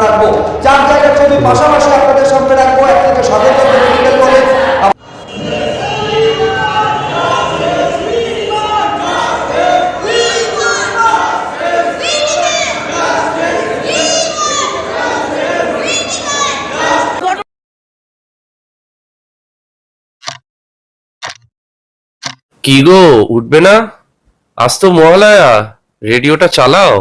রাখবো। 4 জায়গার ছবি পাশাপাশি আপনাদের সামনে রাখবো। একদিকে সদরঘাট মেডিকেল কলেজ, কি গো, উঠবে না? আজ তো মহালয়া, রেডিওটা চালাও।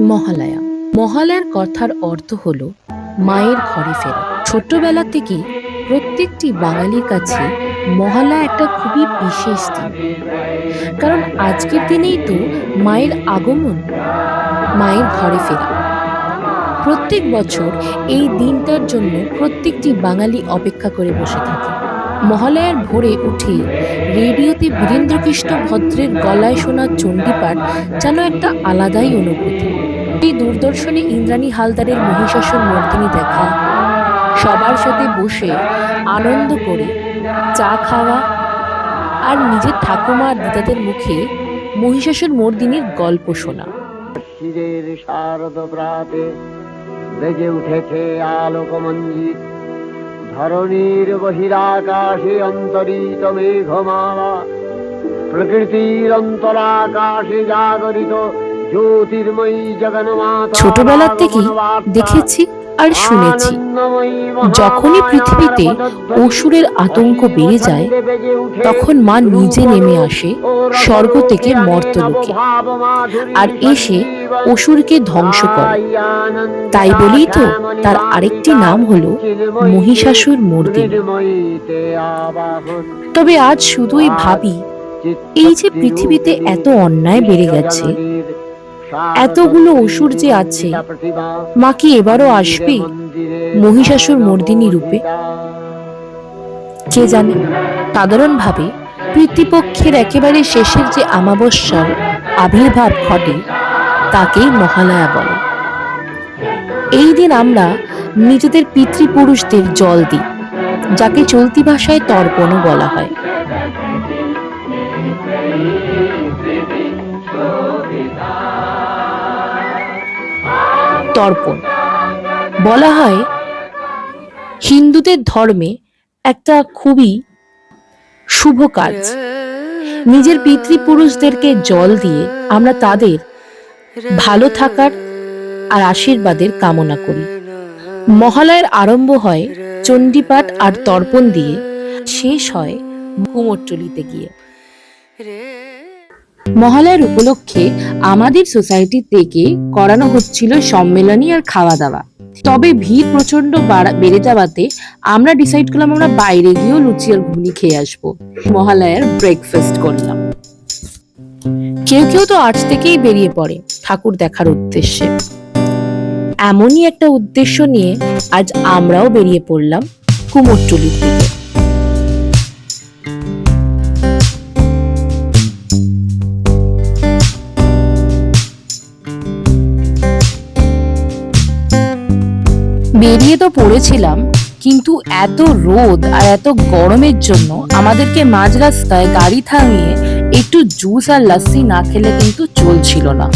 মহালয়া। মহালয়ার কথার অর্থ হলো মায়ের ঘরে ফেরা। ছোট্টবেলা থেকেই প্রত্যেকটি বাঙালির কাছে মহালয়া একটা খুবই বিশেষ দিন, কারণ আজকের দিনেই তো মায়ের আগমন, মায়ের ঘরে ফেরা। প্রত্যেক বছর এই দিনটার জন্য প্রত্যেকটি বাঙালি অপেক্ষা করে বসে থাকে। মহালয়ার ভোরে উঠে রেডিওতে বীরেন্দ্রকৃষ্ণ ভদ্রের গলায় শোনা চণ্ডীপাঠ যেন একটা আলাদাই অনুভূতি। এই দূরদর্শনে ইন্দ্রাণী হালদারের মহিষাসুর মর্দিনী দেখা, সবার সাথে বসে আনন্দ করে চা খাওয়া, আর নিজের ঠাকুমা আর দিদাদের মুখে মহিষাসুর মর্দিনীর গল্প শোনা। শারদ প্রাতে বেজে উঠেছে আলোকমঞ্জিত, ধরণীর বহিরাকাশে অন্তরিত মেঘমালা, প্রকৃতির অন্তরাকাশে জাগরিত জ্যোতির্ময়ী জগন্মাতা। ছোটবেলা থেকেই দেখেছি আর শুনেছি, যখনই পৃথিবীতে অসুরের আতঙ্ক বেড়ে যায়, তখন মা নিজে নেমে আসে স্বর্গ থেকে মর্তলোকে, আর এসে অসুরকে ধ্বংস করে। তাই বলেই তো তার আরেকটি নাম হলো মহিষাসুর মর্দিনী। তবে আজ শুধুই ভাবি, এই যে পৃথিবীতে এত অন্যায় বেড়ে গেছে, এতগুলো অসুর যে আছে, মা কি এবারও আসবে মহিষাসুর মর্দিনী রূপে? কে জানে। সাধারণভাবে পিতৃপক্ষের একেবারে শেষের যে অমাবস্যার আবির্ভাব ঘটে, তাকেই মহালয়া বলে। এই দিন আমরা নিজেদের পিতৃপুরুষদের জল দিই, যাকে চলতি ভাষায় তর্পণও বলা হয়। তর্পণ বলা হয় হিন্দুদের ধর্মে একটা খুবই শুভ কাজ। নিজের পিতৃপুরুষদেরকে জল দিয়ে আমরা তাদের ভালো থাকার আর আশীর্বাদের কামনা করি। মহালয়ার আরম্ভ হয় চণ্ডীপাঠ আর তর্পণ দিয়ে, শেষ হয় কুমোরটুলিতে গিয়ে। মহালয়ার উপলক্ষে আমাদের সোসাইটি থেকে করানো হচ্ছিল সম্মেলনী আর খাওয়া দাওয়া। তবে ভিড় প্রচন্ড বেড়ে যাওয়াতে আমরা ডিসাইড করলাম আমরা বাইরে গিয়েও লুচি আর ঘুগনি খেয়ে আসবো। মহালয়ার ব্রেকফাস্ট করলাম। কেউ কেউ তো আজ থেকেই বেরিয়ে পড়ে ঠাকুর দেখার উদ্দেশ্যে। এমনই একটা উদ্দেশ্য নিয়ে আজ আমরাও বেরিয়ে পড়লাম কুমোরটুলির দিকে। বেরিয়ে তো পড়েছিলাম, কিন্তু এত রোদ আর এত গরমের জন্য আমাদেরকে মাঝ রাস্তায় গাড়ি থামিয়ে একটু জুস আর লাস্সি না খেলে কিন্তু চলছিল না।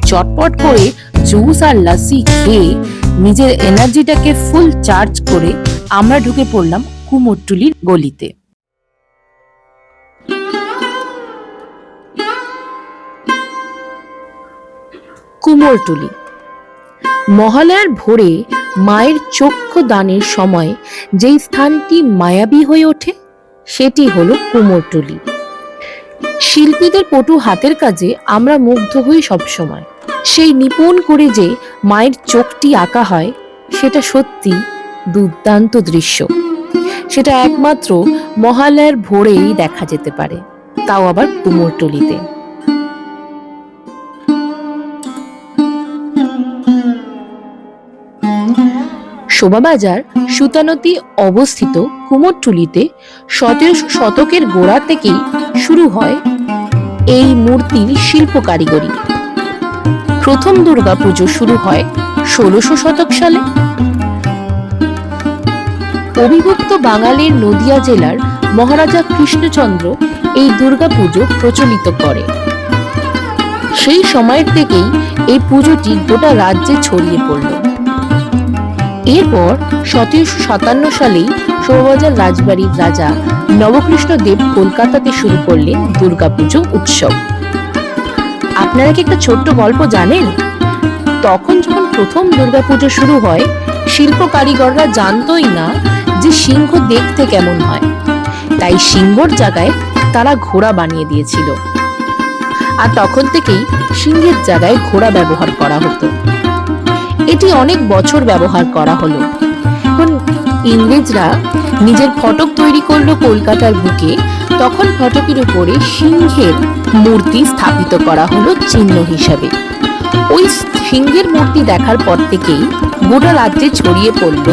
চটপট করে জুস আর লাস্সি খেয়ে নিজের এনার্জিটাকে ফুল চার্জ করে আমরা ঢুকে পড়লাম কুমোরটুলির গলিতে। কুমোরটুলি মহালয়ার ভোরে মায়ের চক্ষু দানের সময় যেই স্থানটি মায়াবী হয়ে ওঠে, সেটি হলো কুমোরটুলি। শিল্পীদের পটু হাতের কাজে আমরা মুগ্ধ হই সবসময়। সেই নিপুণ করে যে মায়ের চোখটি আঁকা হয়, সেটা সত্যি দুর্দান্ত দৃশ্য। সেটা একমাত্র মহালয়ার ভোরেই দেখা যেতে পারে, তাও আবার কুমোরটুলিতে। শোভাবাজার সুতানতি অবস্থিত কুমোরটুলিতে 1700 শতকের গোড়া থেকেই শুরু হয় এই মূর্তির শিল্প কারিগরি। প্রথম দুর্গাপুজো শুরু হয় 1600 শতক সালে। অবিভক্ত বাঙালির নদিয়া জেলার মহারাজা কৃষ্ণচন্দ্র এই দুর্গাপুজো প্রচলিত করে। সেই সময়ের থেকেই এই পুজোটি গোটা রাজ্যে ছড়িয়ে পড়ল। এরপর 1757 সালেই শোভাবাজার রাজবাড়ির রাজা নবকৃষ্ণ দেব কলকাতাতে শুরু করলেন দুর্গাপুজো উৎসব। আপনারা কি একটা ছোট্ট গল্প জানেন? তখন যখন প্রথম দুর্গাপুজো শুরু হয়, শিল্প কারিগররা জানতোই না যে সিংহ দেখতে কেমন হয়, তাই সিংহর জায়গায় তারা ঘোড়া বানিয়ে দিয়েছিল। আর তখন থেকেই সিংহের জায়গায় ঘোড়া ব্যবহার করা হতো। এটি অনেক বছর ব্যবহার করা হলো। এখন ইংরেজরা নিজের ফটক তৈরি করলো কলকাতার বুকে, তখন ফটকের উপরে সিংহের মূর্তি স্থাপিত করা হলো চিহ্ন হিসাবে। ওই সিংহের মূর্তি দেখার পর থেকেই গোটা রাজ্যে ছড়িয়ে পড়ল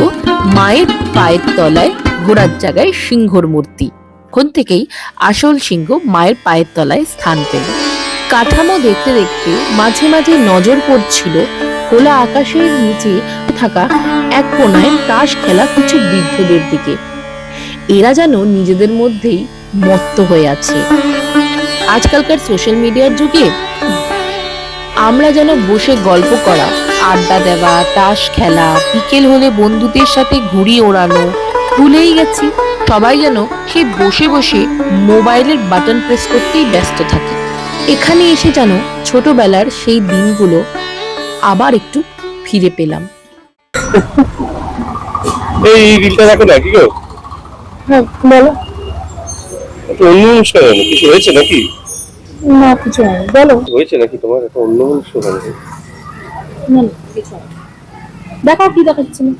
মায়ের পায়ের তলায় ঘোড়ার জায়গায় সিংহর মূর্তি। এখন থেকেই আসল সিংহ মায়ের পায়ের তলায় স্থান পেল। কাঠামো দেখতে দেখতে মাঝে মাঝে নজর পড়ছিল খোলা আকাশের নিচে থাকা এক কোনায় তাস খেলা কিছু বৃদ্ধদের দিকে। এরা যেন নিজেদের মধ্যেই মত্ত হয়ে আছে। আজকালকার সোশ্যাল মিডিয়ার যুগে আমরা যেন বসে গল্প করা, আড্ডা দেওয়া, তাস খেলা, বিকেল হলে বন্ধুদের সাথে ঘুড়ি ওড়ানো ভুলেই গেছি। সবাই যেন সে বসে বসে মোবাইলের বাটন প্রেস করতেই ব্যস্ত থাকে। এখানে এসে যেন ছোটবেলার সেই দিনগুলো আবার একটু ফিরে পেলাম। এই রিলটা দেখো না, কি গো? হ্যাঁ বলো। অন্য অনুষ্ঠান কিছু হয়েছে নাকি? না কিছু হয়নি, বলো। হয়েছে নাকি তোমার একটা অন্য অনুষ্ঠান? না কিছু হয়নি। দেখাও কি দেখাচ্ছে না।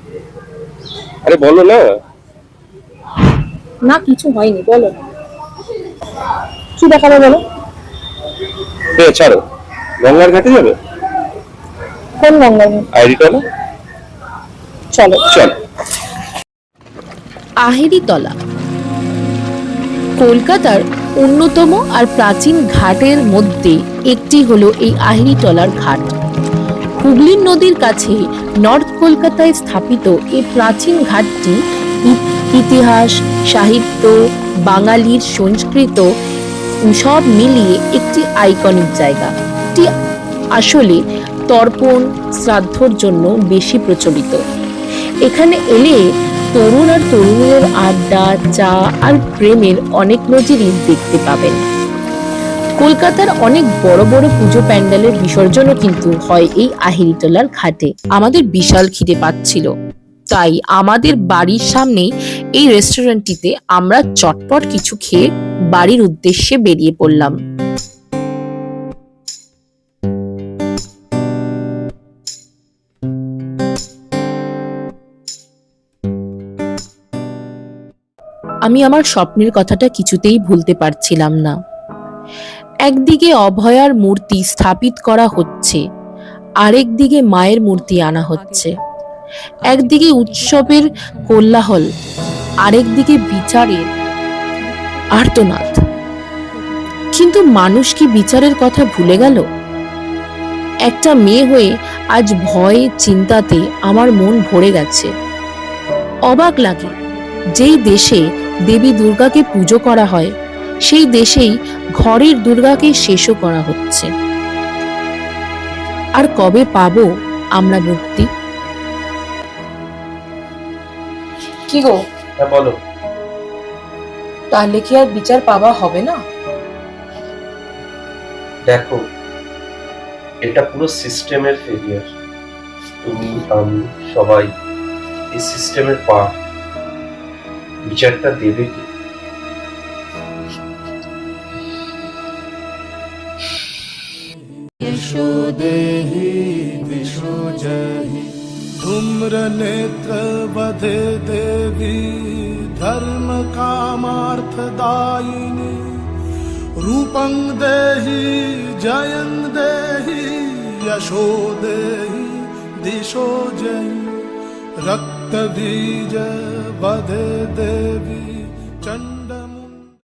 আরে বলো না। না কিছু হয়নি, বলো কি দেখাবে বলো। ছাড়ো, গঙ্গার ঘাটে যাবে? কোন গঙ্গার ঘাট? আইরিতলা। চলো চল। আহিরিতলা কলকাতার অন্যতম আর প্রাচীন ঘাটের মধ্যে একটি হলো এই আহিরিতলার ঘাট। হুগলি নদীর কাছে নর্থ কলকাতায় স্থাপিত এই প্রাচীন ঘাটটি ইতিহাস, সাহিত্য, বাঙালির সংস্কৃত সব মিলিয়ে একটি আইকনিক জায়গা। এটি আসলে তর্পণ, শ্রাদ্ধর জন্য বেশি প্রচলিত। এখানে এলে তরুণ আর তরুণীদের আড্ডা, চা আর প্রেমের অনেক নজিরই দেখতে পাবেন। কলকাতার অনেক বড় বড় পুজো প্যান্ডেলের বিসর্জনও কিন্তু হয় এই আহিরিতলার ঘাটে। আমাদের বিশাল খিদে পাচ্ছিল, তাই আমাদের বাড়ির সামনে এই রেস্টুরেন্টটিতে আমরা চটপট কিছু খেয়ে বাড়ির উদ্দেশ্যে বেরিয়ে পড়লাম। আমি আমার স্বপ্নের কথাটা কিছুতেই ভুলতে পারছিলাম না। একদিকে অভয়ার মূর্তি স্থাপিত করা হচ্ছে, আরেকদিকে মায়ের মূর্তি আনা হচ্ছে। একদিকে উৎসবের কোলাহল, আরেকদিকে বিচারের আর্তনাদ। কিন্তু মানুষ কি বিচারের কথা ভুলে গেল? একটা মেয়ে হয়ে আজ ভয়ে চিন্তাতে আমার মন ভরে গেছে। অবাক লাগে, যেই দেশে দেবী দুর্গাকে পুজো করা হয় সেই দেশেই ঘরের দুর্গাকে শেষও করা হচ্ছে। আর কবে পাবো আমরা মুক্তি? কি গো? হ্যাঁ বলো। তাহলে কি আর বিচার পাওয়া হবে না? দেখো, এটা পুরো সিস্টেমের ফেলিয়ার। তুমি, আমি, সবাই এই সিস্টেমের পার্ট। বিচারটা দেবে কি? यशो देहि दिशो जहि धूम्र नेत्र बधे देवी धर्म कामार्थदायिनी रूपं देहि जयं देहि यशो देहि दिशो जहि रक्त बीज बधे देवी चंड